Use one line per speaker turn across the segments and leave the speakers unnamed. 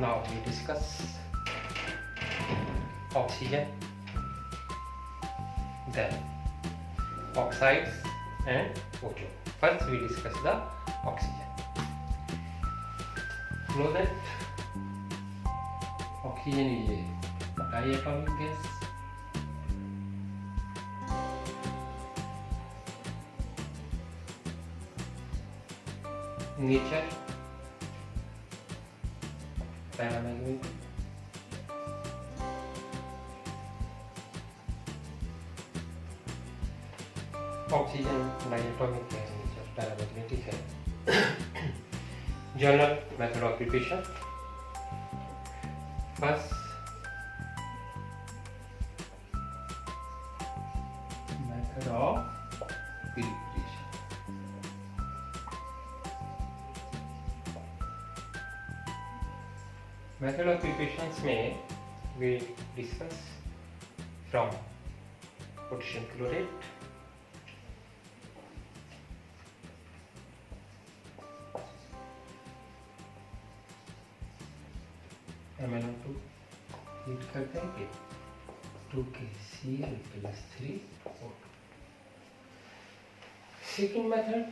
Now we discuss oxygen, then oxides and ozone. First we discuss the oxygen. Know that oxygen is a diatomic gas. Nature, paramagnetic. Oxygen diatomic है, nature paramagnetic है. Journal method of preparation. First method of preparation. Method of preparation में we discuss from potassium chlorate, MnO2 heat कर देंगे 2KCl plus 3O2. Second method,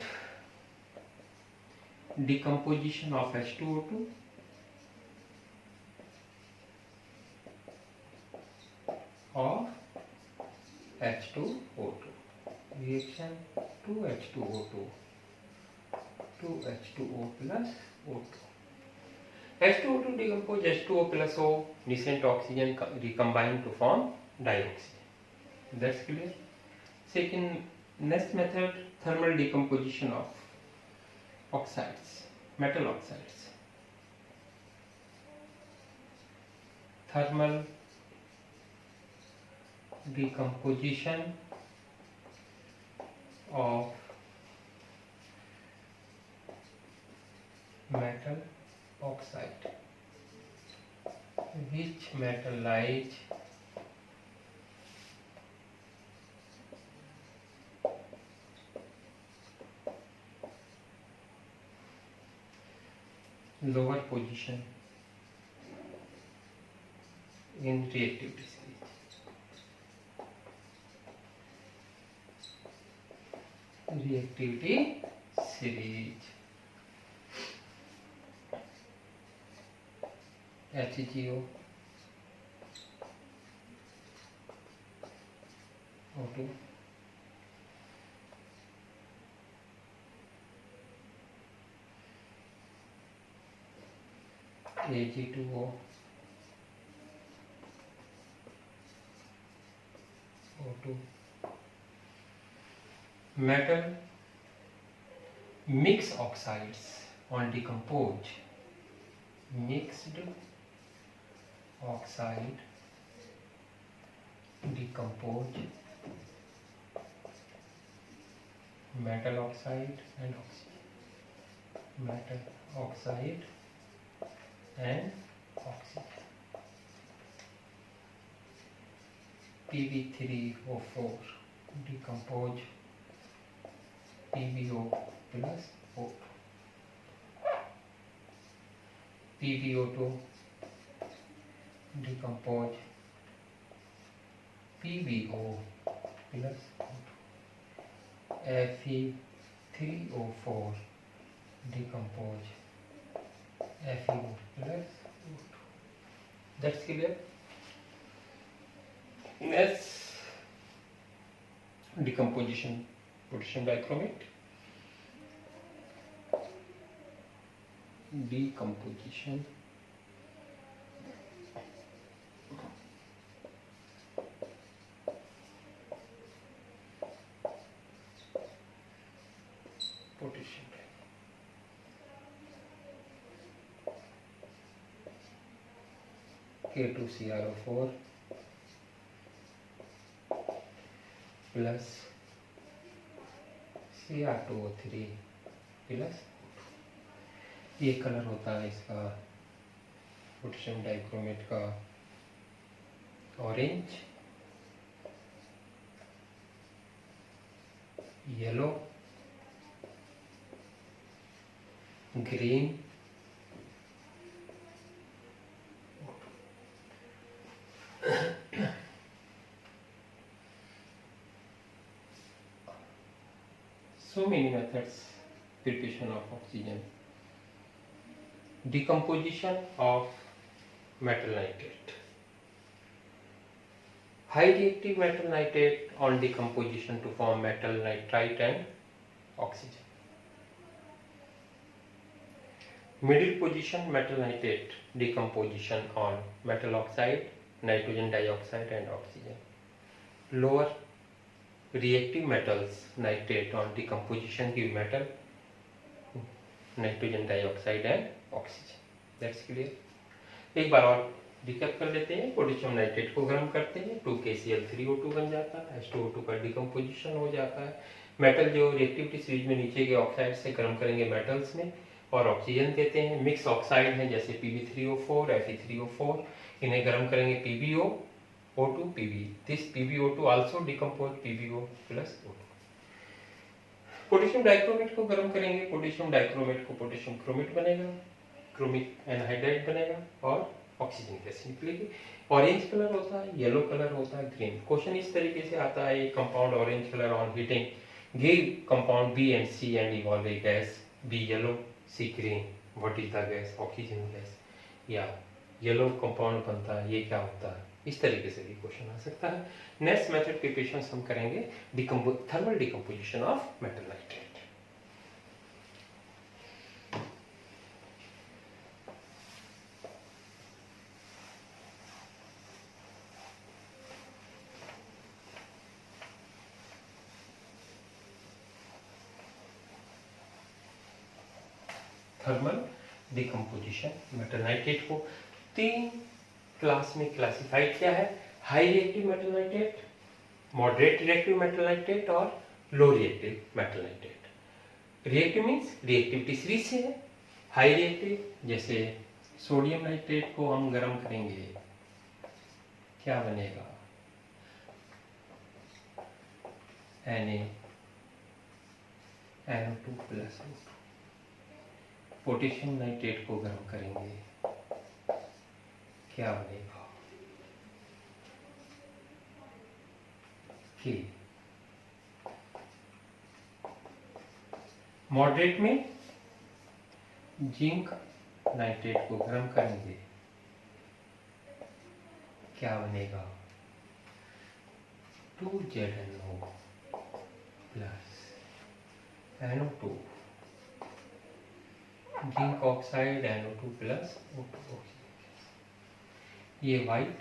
decomposition of H2O2 of H2O2. Reaction 2H2O2 to H2O plus O2. H2O2 decompose H2O plus O, decent oxygen recombine to form dioxygen. That's clear. Second, next method, thermal decomposition of oxides, metal oxides. Thermal decomposition of metal oxide. Which metallize lower position in reactivity stage. Reactivity series. HCO, O2, Ag2O, O2. Metal mix oxides on decompose. Mixed oxide decompose metal oxide and oxygen. Metal oxide and oxygen. Pb3O4 decompose PbO plus O2. PbO2 decompose PbO plus O2. Fe3O4 decompose FeO plus O2. That's clear. Next, decomposition potassium dichromate. Decomposition potassium K2CrO4 plus Cr2O3 plus ये colour होता है इसका potassium dichromate का orange, yellow, green, So many methods preparation of oxygen. Decomposition of metal nitrate. High reactive metal nitrate on decomposition to form metal nitrite and oxygen. Middle position metal nitrate decomposition on metal oxide, nitrogen dioxide and oxygen. Lower reactive metals nitrate on decomposition give metal, nitrogen dioxide and oxygen. That's clear. एक बार और recap कर लेते हैं. Potassium nitrate को गर्म करते हैं, 2KCl3O2 बन जाता है, H2O2 का डिकम्पोजिशन हो जाता है. मेटल जो रिएक्टिविटी सीरीज में नीचे के ऑक्साइड से गर्म करेंगे मेटल्स में और ऑक्सीजन देते हैं. मिक्स ऑक्साइड हैं जैसे Pb3O4, Fe3O4, इन्हें गर्म करेंगे PbO2, Pb. This PbO2 also decompose PbO plus O2. Potassium dichromate को गर्म करेंगे, पोटेशियम डाइक्रोमेट को पोटेशियम क्रोमेट बनेगा, क्रोमिक एनहाइड्राइड बनेगा और ऑक्सीजन गैस निकलेगी. ऑरेंज कलर होता है, येलो कलर होता है, ग्रीन. क्वेश्चन इस तरीके से आता है. Compound orange colour on heating give compound B and C and evolve a gas B yellow C green. What is the gas? Oxygen gas. या येलो कंपाउंड बनता है, ये क्या होता है? इस तरीके से भी क्वेश्चन आ सकता है. नेक्स्ट मेथड प्रिपरेशन हम करेंगे thermal decomposition of metal nitrate. Thermal decomposition metal nitrate को 3 क्लास में क्लासिफाइड किया है. High reactive metal nitrate, moderate reactive metal nitrate और low reactive metal nitrate. Reactive means reactivity series से है. हाई रिएक्टिव जैसे सोडियम नाइट्रेट को हम गर्म करेंगे, क्या बनेगा? NaNO2 plus O2. Potassium nitrate को गर्म करेंगे, क्या बनेगा? K. मॉडरेट में जिंक नाइट्रेट को गर्म करेंगे, क्या बनेगा? 2ZnO plus NO2, zinc oxide NO2 plus O2. ये वाइट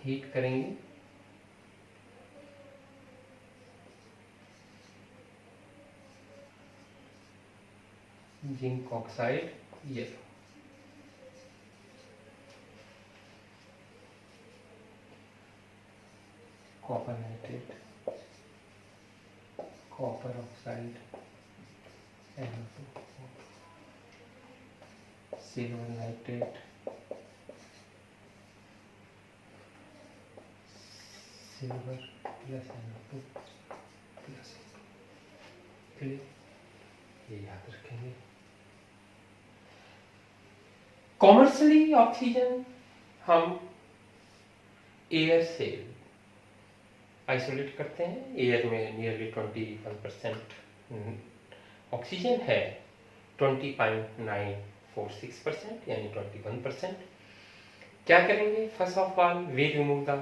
हीट करेंगे, zinc oxide yellow. Copper nitrate, copper oxide NO2. Silver nitrate, silver plus NO2 plus. Clear? ये याद रखेंगे. कॉमर्शियली ऑक्सीजन हम एयर से आइसोलेट करते हैं. एयर में नियरली 21% ऑक्सीजन है, 20.946% यानी 21%. क्या करेंगे? First of all we remove the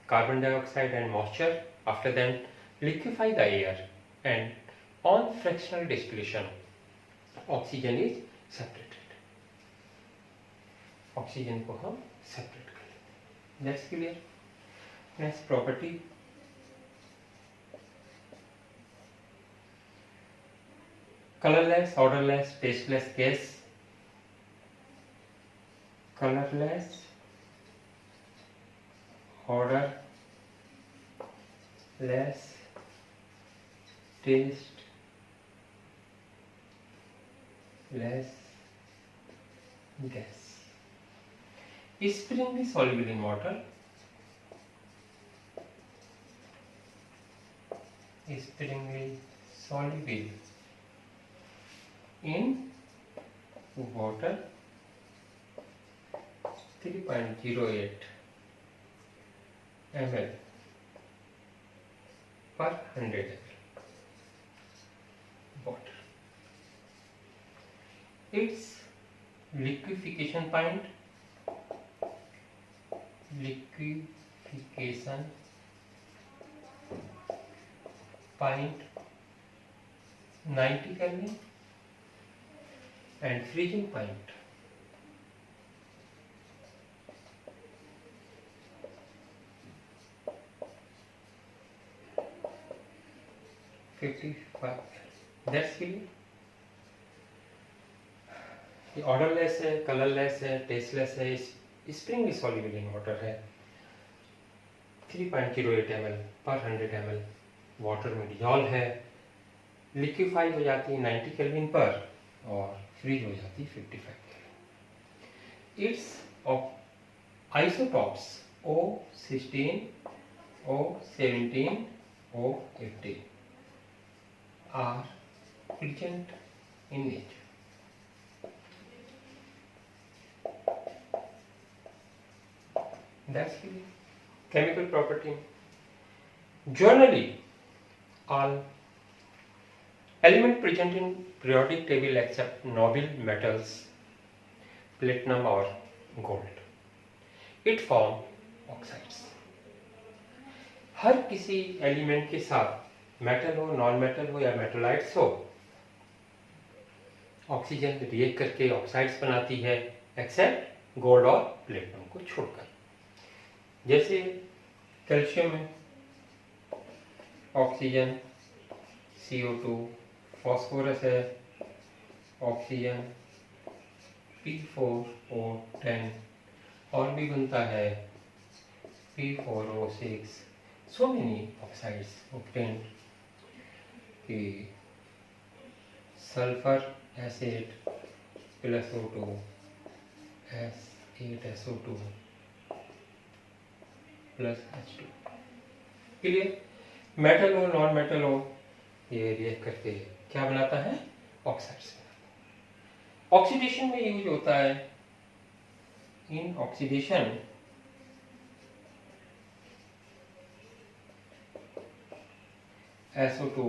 carbon dioxide and moisture. After then liquefy the air and on fractional distillation oxygen is separated. Oxygen को हम separate कर लेते हैं. That's clear. Next property, colorless, odorless, tasteless gas. Colorless, odorless, tasteless gas. Sparingly soluble in water. Sparingly soluble in water. 3.08 ml per 100 ml water. Its liquefaction point 90 Kelvin and freezing point 55. That's it. ये odourless है, colourless है, tasteless है, spring soluble in water है। 3.08 ml पर 100 ml water में dissolve है, liquefy हो जाती है 90 केल्विन पर और फ्रीज हो जाती है 55 kelvin. It's isotopes O16, O17, O18 are present in nature. That's the chemical property. Generally, all elements present in periodic table except noble metals, platinum or gold, it form oxides. हर किसी element के साथ metal हो, non metal हो या मेटलाइट्स हो, oxygen react करके oxides बनाती है, एक्सेप्ट गोल्ड और प्लेटिनम को छोड़कर। जैसे कैल्शियम में ऑक्सीजन CO2, फॉस्फोरस है ऑक्सीजन P4O10 और भी बनता है P4O6, so many oxides obtained कि sulphur acid plus O2 S8SO2 plus H2। Clear? Metal हो, नॉन मेटल हो, ये रिएक्ट करके क्या बनाता है? ऑक्साइड्स। ऑक्सीडेशन में यूज होता है, in oxidation SO2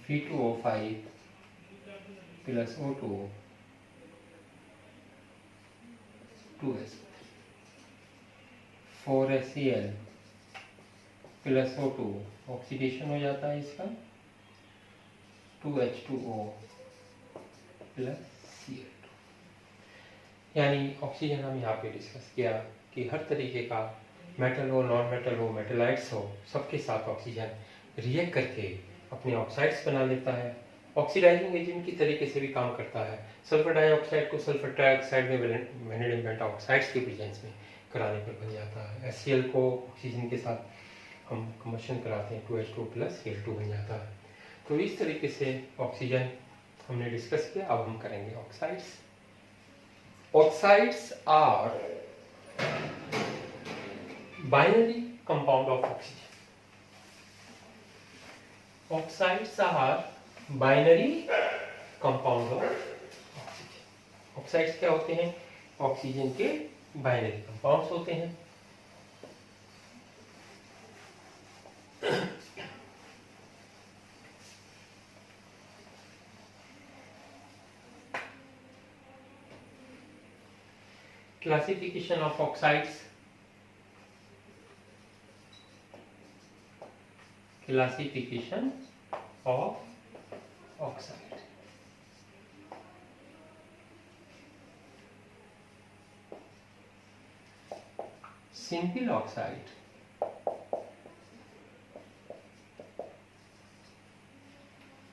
V2O5 plus O2 2S3 4HCl plus O2 oxidation हो जाता है इसका 2H2O प्लस Cl2। यानी ऑक्सीजन हम यहाँ पे डिस्कस किया कि हर तरीके का मेटल हो, नॉन मेटल हो, मेटलाइट्स हो, सबके साथ ऑक्सीजन रिएक्ट करके अपने ऑक्साइड्स बना लेता है। ऑक्सीडाइजिंग एजेंट की तरीके से भी काम करता है। सल्फर डाइऑक्साइड को सल्फर ट्राइऑक्साइड में वैनेडियम पेंटाऑक्साइड्स के प्रेजेंस में कराने पर बन जाता है। HCl को ऑक्सीजन के साथ हम कम्बशन कराते हैं 2H2 प्लस Cl2 बन जाता है। तो इस तरीके से ऑक्सीजन हमने डिस्कस किया। अब हम करेंगे oxides. Oxides are binary compound of oxygen. Oxides are binary compound of oxygen. Oxides क्या होते हैं? ऑक्सीजन के बाइनरी कंपाउंड्स होते हैं। Classification of oxides. Classification of oxide. Simple oxide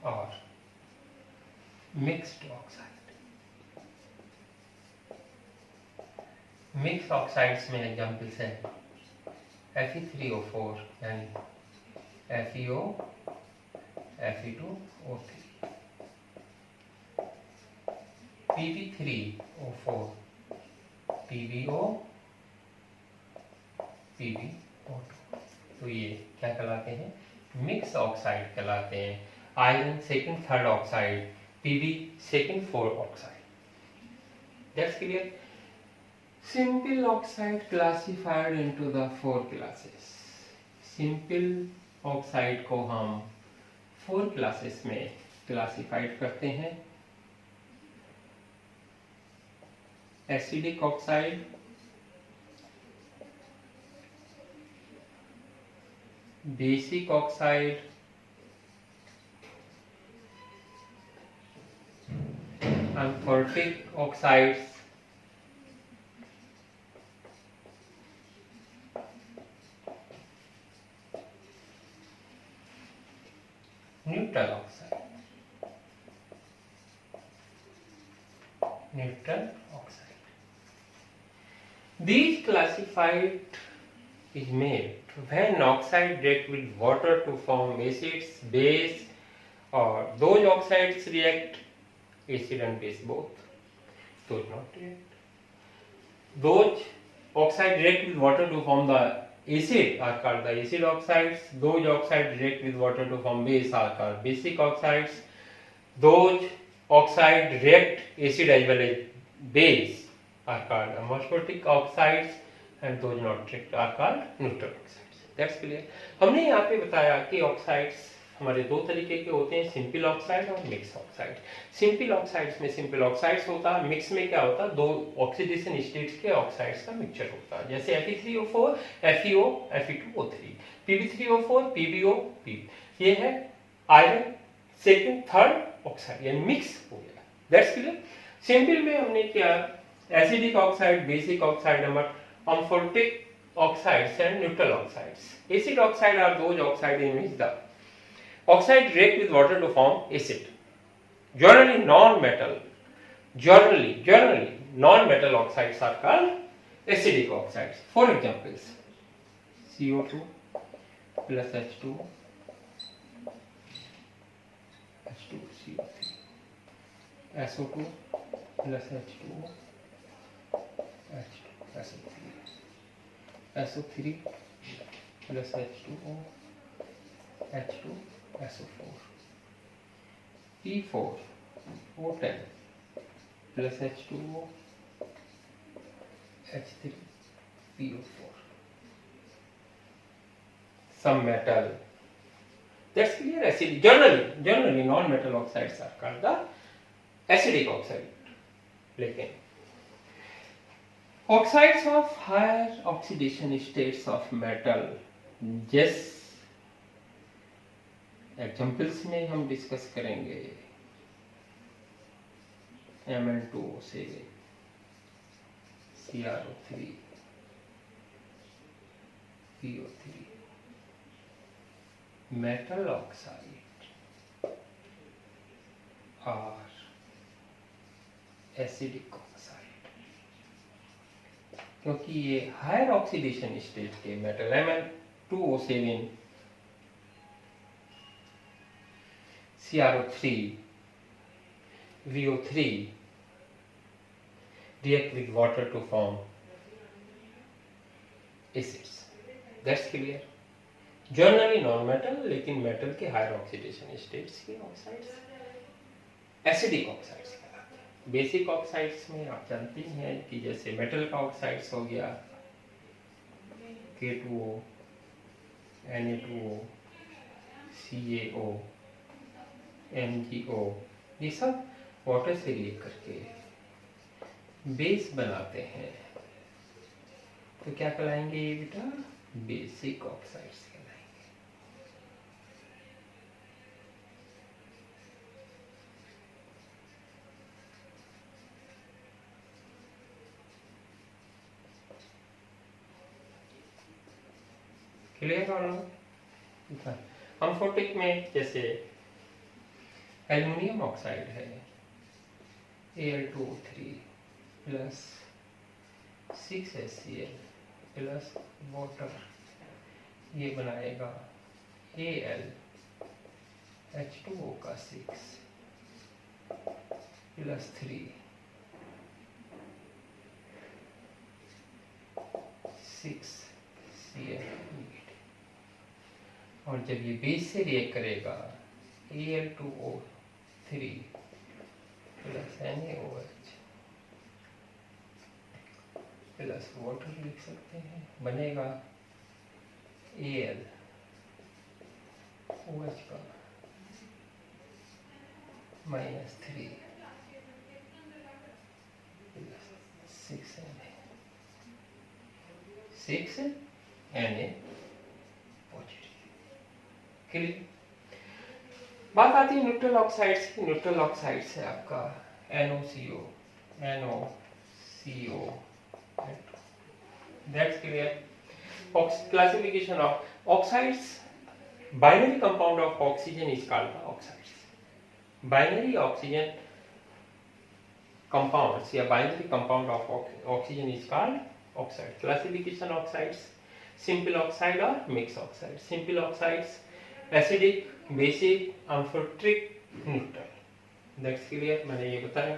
or mixed oxide. Mixed oxides में एग्जाम्पल्स हैं Fe3O4 यानी FeO, Fe2O3, Pb3O4, PbO, PbO2। तो ये क्या कहलाते हैं? मिक्स ऑक्साइड कहलाते हैं। Iron second third oxide, Pb second fourth oxide. That's clear? Simple oxide classified into the four classes. Simple oxide को हम 4 क्लासेस में क्लासिफाइड करते हैं। Acidic oxide, basic oxide, amphoteric oxides, neutral oxide, neutral oxide. These classified is made when oxide react with water to form acids, base, or those oxides react acid and base both. Those not react. Those oxides react with water to form the acid are called the acid oxides. Those oxides react with water to form base are called basic oxides. Those oxides react acid as well as base are called amorphic oxides, and those not react are called neutral oxides. That's clear. हमने यहाँ पे बताया कि oxides हमारे दो तरीके के होते हैं, सिंपल ऑक्साइड और मिक्स ऑक्साइड। सिंपल ऑक्साइड्स में सिंपल ऑक्साइड्स होता है, मिक्स में क्या होता है, दो ऑक्सीडेशन स्टेट्स के ऑक्साइड्स का मिक्सचर होता है, जैसे Fe3O4, FeO, Fe2O3, Pb3O4, PbO, P। ये है आयरन सेकंड थर्ड ऑक्साइड, यानी मिक्स हो गया। That's clear. सिंपल में हमने क्या, acidic oxide, basic oxide, amphoteric oxides and neutral oxides. Acid oxide are those oxide in which the oxide react with water to form acid. Generally non-metal oxides are called acidic oxides. For examples, CO2 plus H2, H2CO3, SO2 plus H2O, H2 SO3, SO3 plus H2O, H2 SO4, P4 O10 plus H2O, H3 PO4. Some metal. That's clear. Acid. Generally non-metal oxides are called the acidic oxide. लेकिन oxides of higher oxidation states of metal, जिस examples में हम discuss करेंगे, Mn2O7, CrO3, PO3, metal oxide और acidic oxide, क्योंकि ये higher oxidation state के metal Mn2O7, CrO3, VO3 react with water to form acids. That's clear. Generally non metal, लेकिन metal के हायर ऑक्सीडेशन स्टेट्स के ऑक्साइड्स एसिडिक ऑक्साइड्स कहलाते हैं। Basic oxides में आप जानते हैं कि जैसे मेटल का ऑक्साइड्स हो गया K2O, Na2O, CaO, MgO, ये सब वाटर से रिएक्ट करके बेस बनाते हैं, तो क्या कहलाएंगे ये बेटा, बेसिक ऑक्साइड्स कहलाएंगे। क्लियर और नो? अम्फोर्टिक में जैसे एल्युमिनियम ऑक्साइड है, Al2O3 plus 6HCl plus water, ये बनाएगा Al H2O का 6 प्लस 3 6Cl, और जब ये बेस से रिएक्ट करेगा Al2O3 plus NaOH plus water लिख सकते हैं, बनेगा Al OH का -3 6 Na पॉजिटिव। क्लियर। बात आती है न्यूट्रल ऑक्साइड्स की। न्यूट्रल ऑक्साइड्स है आपका NOCO, that's clear. Classification of oxides, binary compound of oxygen is called oxides. Binary oxygen compounds या binary compound of oxygen is called oxide. Classification oxides, simple oxide or mixed oxide. Simple oxides acidic, basic, amphoteric, neutral. That's clear। मैंने ये बताया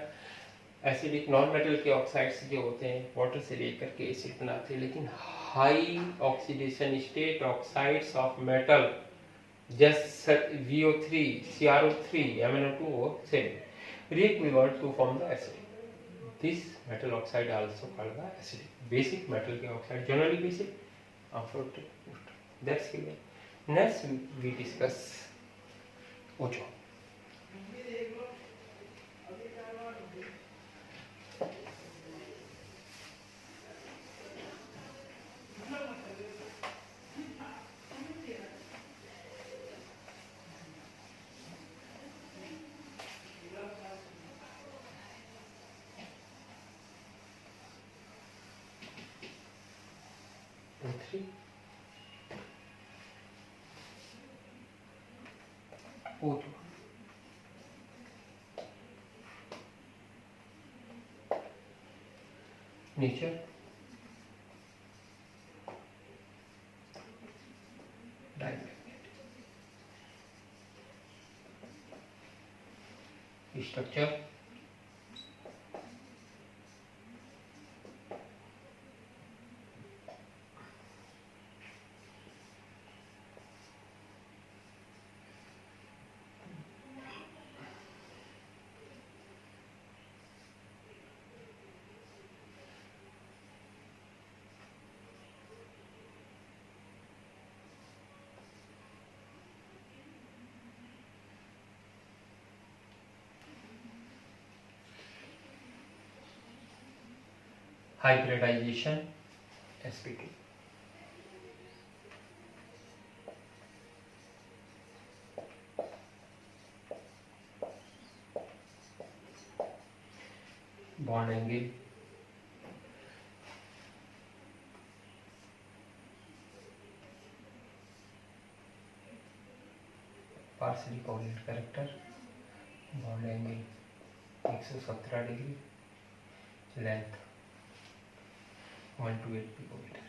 acidic non metal के oxides जो होते हैं water से लेकर के एसिड बनाते हैं, लेकिन high oxidation state oxides of metal जैसे VO3, CrO3, MnO2 or same react to form the acid. This metal oxide also called the acidic. Basic metal के oxide generally basic, amphoteric, neutral. That's clear. Next we discuss ozone. O3, O2, nature, diamagnetic, structure, hybridization, sp2, bond angle, partially covalent character, bond angle 117 degree, length 128 picometer.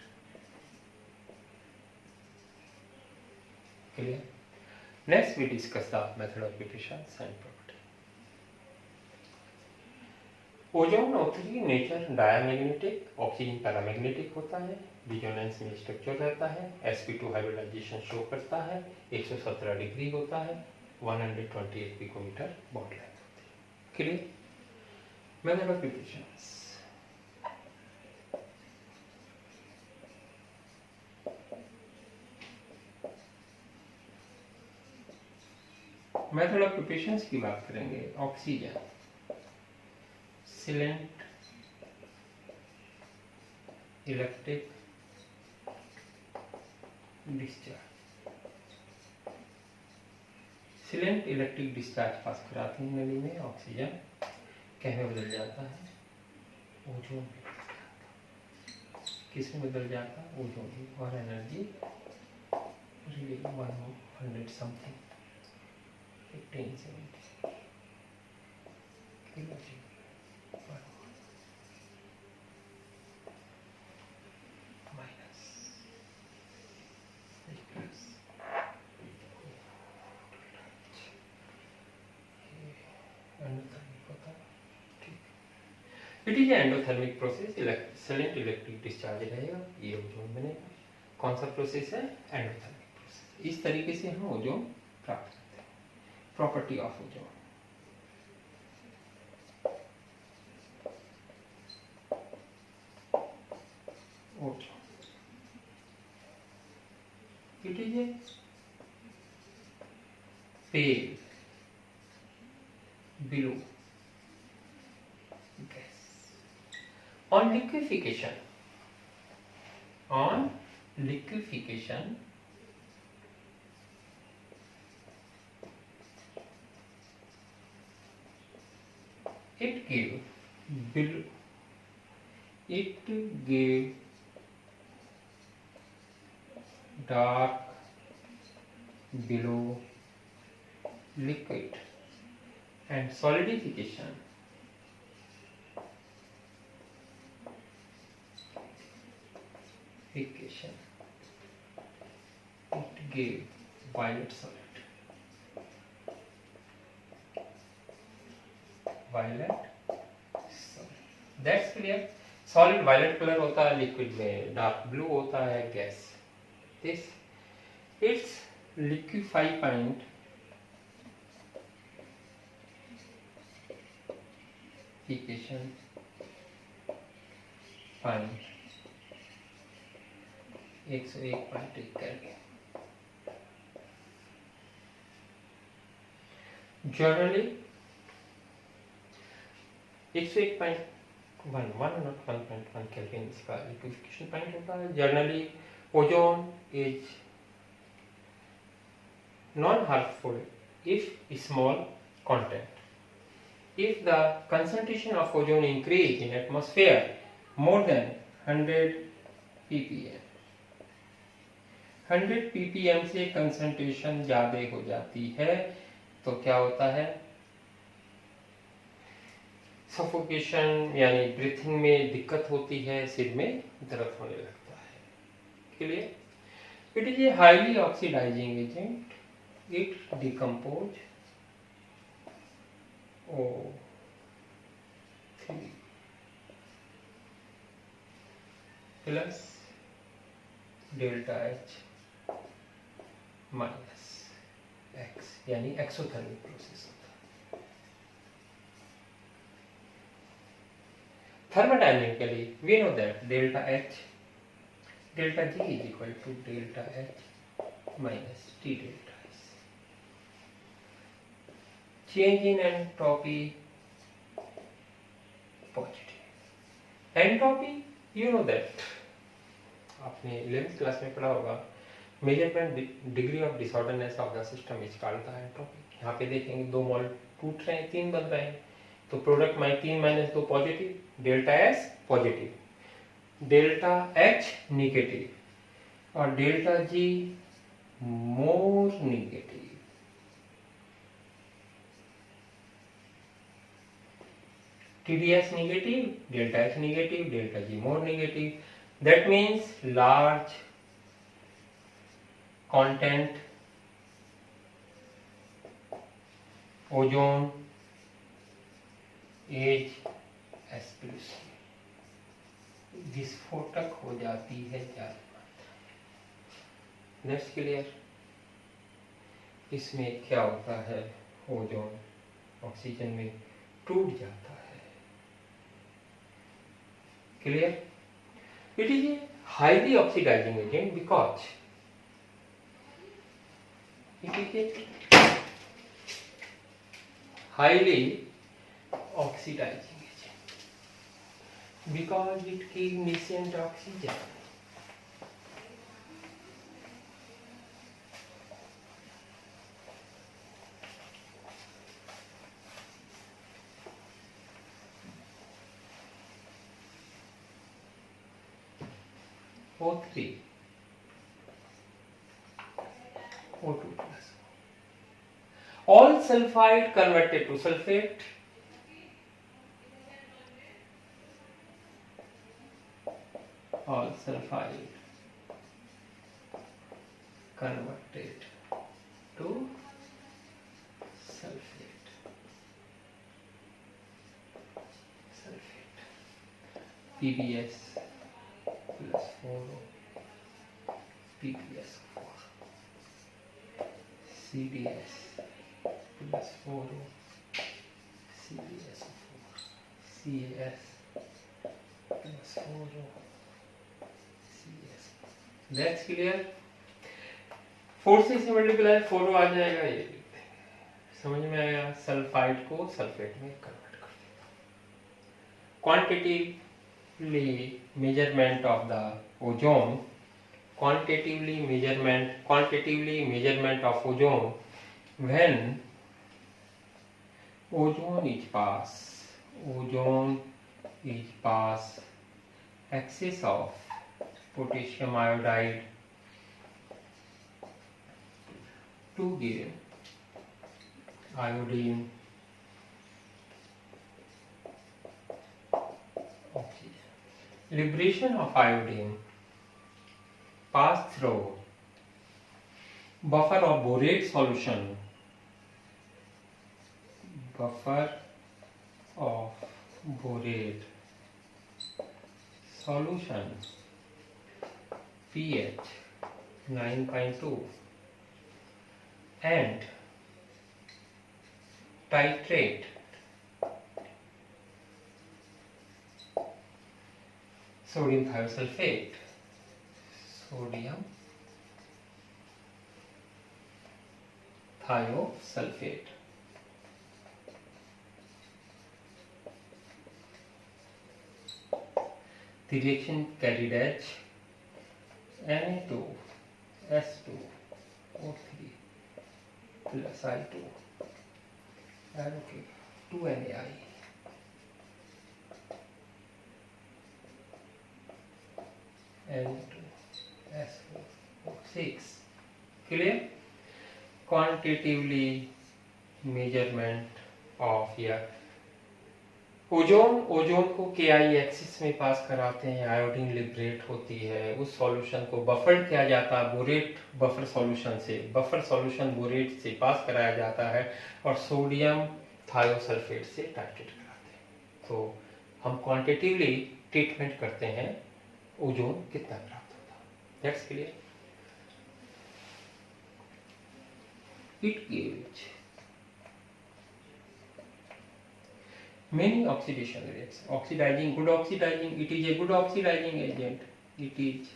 Clear? Next we discuss the method of preparation and property. Ozone O3 nature diamagnetic, oxygen paramagnetic होता है, resonance में structure रहता है, sp2 hybridisation show करता है, 117 degree होता है, 128 picometre bond length होती है। Clear? Method of preparation. Method of preparation की बात करेंगे। Oxygen silent electric discharge, silent electric discharge pass कराते हैं नली में, ऑक्सीजन क्या में बदल जाता है? ओजोन में बदल जाता है। किस में बदल जाता है? ओजोन में। और energy release 100 something 1570 kilo minus plus endothermic होता है। ठीक, it is endothermic process. Silent electric discharge रहेगा, ये ओजोन बनेगा। कौन सा प्रोसेस है? Endothermic process. इस तरीके से हम ओजोन प्राप्त करते हैं। Property of ozone. It is a pale below gas. On liquefaction, it gave below, it gave dark below liquid, and solidification it gave violet solid. That's clear. Solid violet colour होता है, liquid में dark blue होता है, gas. This it's liquefying equation find 101.1 करके. Generally 101.1 not 1.1 kelvin इसका liquefaction point होता है. Generally ozone is non harmful if small content. If the concentration of ozone increase in atmosphere more than 100 ppm, 100 ppm से concentration ज़्यादा हो जाती है तो क्या होता है, सफोकेशन यानी ब्रीथिंग में दिक्कत होती है, सिर में दर्द होने लगता है. Clear. It is a highly oxidising agent. It decompose O3 plus delta H minus X यानी एक्सोथर्मिक प्रोसेस होता है. Thermodynamically we know that delta G is equal to delta H minus T delta. Change in entropy positive. Entropy you know that आपने 11th class में पढ़ा होगा. Measurement degree of disorderness of the system is called the entropy. यहाँ पे देखेंगे 2 मोल टूट रहे हैं, 3 बन रहे हैं, तो प्रोडक्ट में 3 - 2 positive, delta S positive, delta H negative और delta G more negative. TDS negative, delta H negative, delta G more negative. That means large content ozone is S+. विस्फोटक हो जाती है ज्यादा मात्रा. That's clear. इसमें क्या होता है, ओजोन ऑक्सीजन में टूट जाता है. Clear? It is a highly oxidizing agent because it is a highly oxidizing agent because it gives nascent oxygen. O3 O2 plus. All sulfide converted to sulfate. All sulfide converted to sulfate. PBS plus 4O, PPS 4, CDS plus 4O, CDS 4, CAS plus 4O, CS. That's clear. 4 से multiply 4O आ जाएगा, ये लिखते हैं. समझ में आया? Sulphide को sulphate में कन्वर्ट कर देता। Quantitatively measurement of the ozone, quantitatively measurement of ozone when ozone is pass excess of potassium iodide to give iodine oxygen. Liberation of iodine pass through buffer of borate solution, pH 9.2 and titrate sodium thiosulfate, The reaction carried H Na2S2O3 plus I2 okay 2NaI Na2S4O6. Clear? Quantitatively measurement of या ozone को KI axis में पास कराते हैं, iodine liberate होती है, उस solution को buffered किया जाता है बोरेट बफर सॉल्यूशन बोरेट से पास कराया जाता है और सोडियम थायोसल्फेट से टाइट्रेट कराते हैं। तो हम क्वांटिटिवली ट्रीटमेंट करते हैं ओजोन कितना प्राप्त होता है। That's clear? It gives many oxidation reactions. Good oxidizing, it is a good oxidizing agent. It is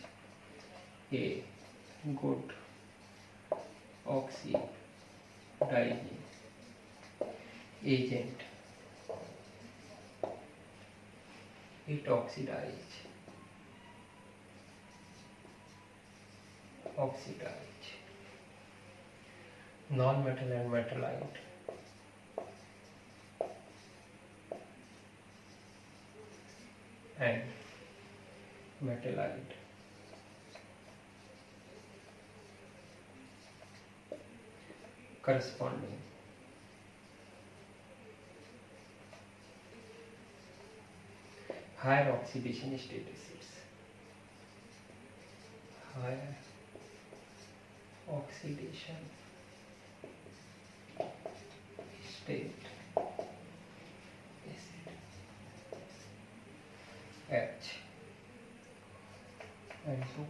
a good oxidizing agent. It oxidize non-metal and metallite. And metallite. Corresponding higher oxidation statuses. Higher oxidation state H and so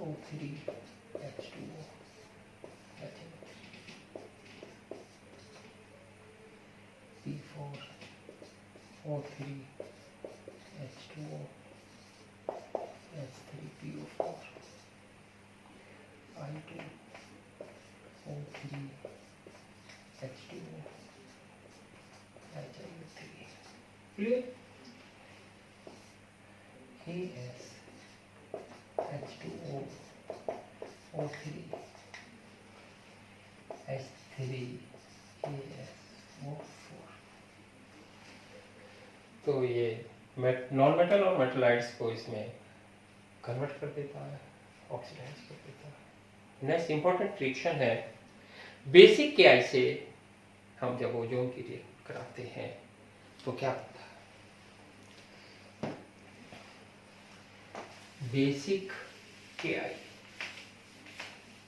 O3 H2O P4 O3 H2O H3PO4 I2 O3 H2O HIO3. Clear? KS H2O O3 H3 KS O4. तो ये non metal और मेटलाइट्स को इसमें convert कर देता है, oxidise कर देता है। नेक्स्ट इंपॉर्टेंट रिएक्शन है बेसिक KI से हम जब ओजोन की रिएक्ट कराते हैं तो क्या होता है? Basic KI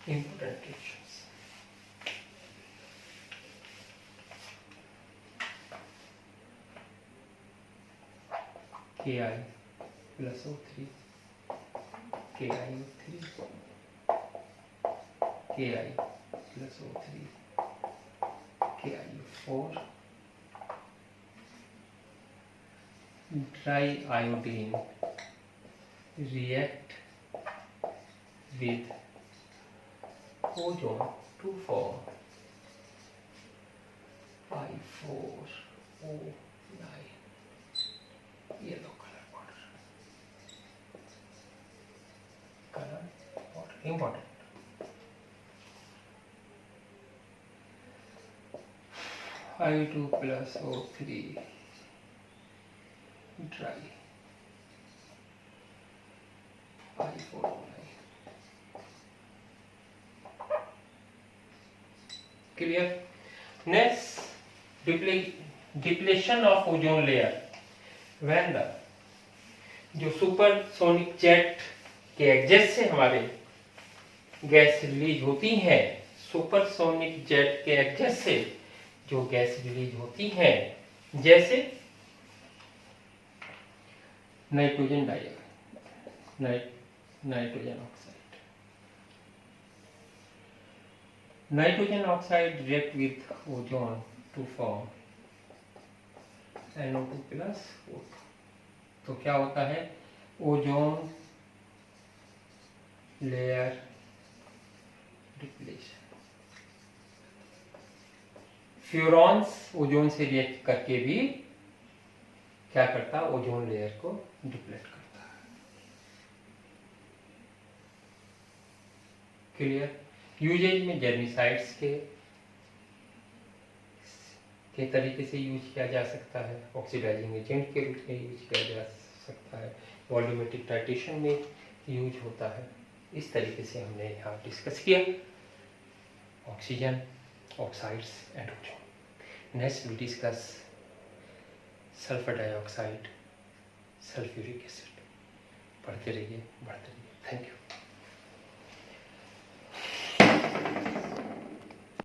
important reactions. KI plus O3 KiO3 KI plus O3 KiO4 dry iodine react with ozone to form I4O9 yellow colour border important. I2 plus O3 dry I4O9 clear। next depletion of ozone layer when the जो supersonic jet के exhaust से हमारे gas release होती है, supersonic jet के exhaust से जो gas release होती है, जैसे nitrogen dioxide, nitrogen oxide react with ozone to form NO2 plus O2। तो क्या होता है, ozone layer depletion. Freons ozone से रिएक्ट करके भी क्या करता है, ओजोन लेयर को डिप्लीट करता है। क्लियर। यूजेज में जर्मिसाइड्स के तरीके से यूज किया जा सकता है, ऑक्सीडाइजिंग एजेंट के रूप में यूज किया जा सकता है, वॉल्यूमेट्रिक टाइट्रेशन में यूज होता है। इस तरीके से हमने यहाँ डिस्कस किया oxygen, oxides and ozone. Next we discuss sulphur dioxide, sulphuric acid. पढ़ते रहिए, बढ़ते रहिए। Thank you.